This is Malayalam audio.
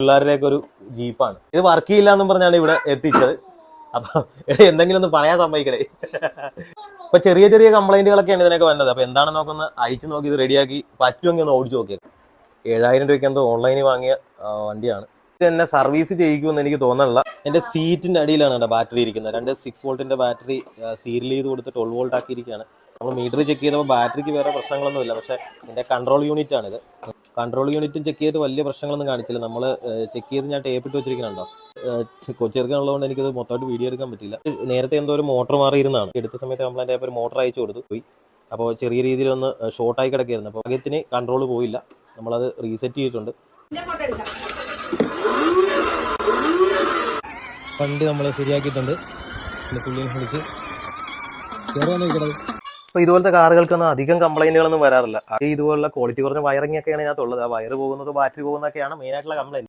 പിള്ളേരിലേക്ക് ഒരു ജീപ്പാണ്. ഇത് വർക്ക് ചെയ്യില്ല എന്നും പറഞ്ഞാണ് ഇവിടെ എത്തിച്ചത്. അപ്പൊ എന്തെങ്കിലും ഒന്ന് പറയാൻ സമ്മതിക്കണേ. ഇപ്പൊ ചെറിയ ചെറിയ കംപ്ലൈന്റുകളൊക്കെയാണ് ഇതിനൊക്കെ വന്നത്. അപ്പൊ എന്താണെന്ന് നോക്കുന്ന അയച്ചു നോക്കി ഇത് റെഡിയാക്കി പറ്റുമെങ്കിൽ ഒന്ന് ഓടിച്ചു നോക്കിയത്. 7000 രൂപയ്ക്ക് എന്തോ ഓൺലൈനിൽ വാങ്ങിയ വണ്ടിയാണ്. ഇത് എന്നെ സർവീസ് ചെയ്യിക്കുമെന്ന് എനിക്ക് തോന്നണില്ല. എന്റെ സീറ്റിന്റെ അടിയിലാണ് കേട്ടോ ബാറ്ററി ഇരിക്കുന്നത്. 2 6 വോൾട്ടിന്റെ ബാറ്ററി സീരിയൽ ചെയ്ത് കൊടുത്ത് 12 വോൾട്ട് ആക്കിയിരിക്കുകയാണ്. നമ്മൾ മീറ്റർ ചെക്ക് ചെയ്തപ്പോൾ ബാറ്ററിക്ക് വേറെ പ്രശ്നങ്ങളൊന്നുമില്ല. പക്ഷെ ഇതിന്റെ കൺട്രോൾ യൂണിറ്റ് ആണിത്. കൺട്രോൾ യൂണിറ്റും ചെക്ക് ചെയ്തിട്ട് വലിയ പ്രശ്നങ്ങളൊന്നും കാണിച്ചില്ല. നമ്മൾ ചെക്ക് ചെയ്ത് ഞാൻ ടേപ്പ് ഇട്ട് വെച്ചിരിക്കണുണ്ടോ. കൊച്ചെറുക്കാനുള്ളതുകൊണ്ട് എനിക്കത് മൊത്തമായിട്ട് വീഡിയോ എടുക്കാൻ പറ്റില്ല. നേരത്തെ എന്തോ ഒരു മോട്ടർ മാറിയിരുന്നതാണ്. എടുത്ത സമയത്ത് കംപ്ലൈന്റ് ആയപ്പോൾ ഒരു മോട്ടർ അയച്ചു കൊടുത്തു പോയി. അപ്പോൾ ചെറിയ രീതിയിലൊന്ന് ഷോർട്ടായി കിടക്കുകയായിരുന്നു. അപ്പോൾ ഭാഗ്യത്തിന് കൺട്രോൾ പോയില്ല. നമ്മളത് റീസെറ്റ് ചെയ്തിട്ടുണ്ട്. വണ്ടി നമ്മൾ ശരിയാക്കിയിട്ടുണ്ട്. പുള്ളിനെ വിളിച്ച് കയറാൻ നോക്കിയത്. അപ്പോൾ ഇതുപോലത്തെ കാറുകൾക്കൊന്നും അധികം കംപ്ലൈന്റുകളൊന്നും വരാറില്ല. ഇതുപോലുള്ള ക്വാളിറ്റി കുറഞ്ഞ വയറിംഗ് ഒക്കെയാണ് ഇതിനകത്തുള്ളത്. ആ വയറ് പോകുന്നത് ബാറ്ററി പോകുന്നതൊക്കെയാണ് മെയിനായിട്ടുള്ള കംപ്ലൈന്റ്.